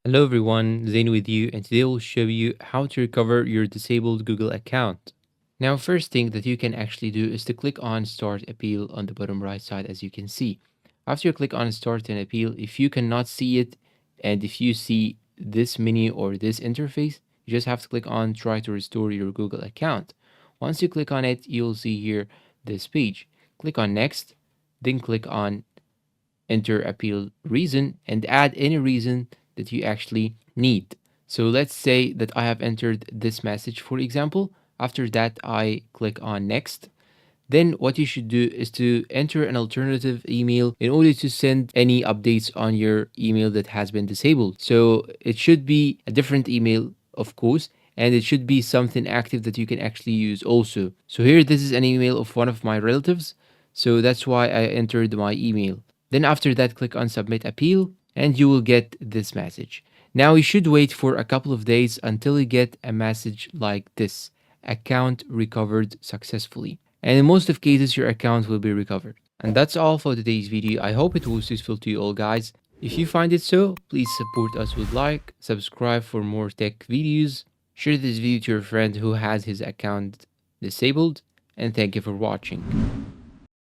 Hello everyone, Zain with you, and today we'll show you how to recover your disabled Google account. Now, first thing that you can actually do is to click on Start Appeal on the bottom right side, as you can see. After you click on Start an Appeal, if you cannot see it, and if you see this menu or this interface, you just have to click on Try to restore your Google account. Once you click on it, you'll see here this page. Click on Next, then click on enter appeal reason and add any reason that you actually need. So let's say that I have entered this message, for example. After that, I click on next. Then what you should do is to enter an alternative email in order to send any updates on your email that has been disabled. So it should be a different email, of course, and it should be something active that you can actually use also. So here, this is an email of one of my relatives. So that's why I entered my email. Then after that, click on submit appeal and you will get this message. Now you should wait for a couple of days until you get a message like this: account recovered successfully. And in most of cases, your account will be recovered. And that's all for today's video. I hope it was useful to you all, guys. If you find it so, please support us with like, subscribe for more tech videos, share this video to your friend who has his account disabled, and thank you for watching.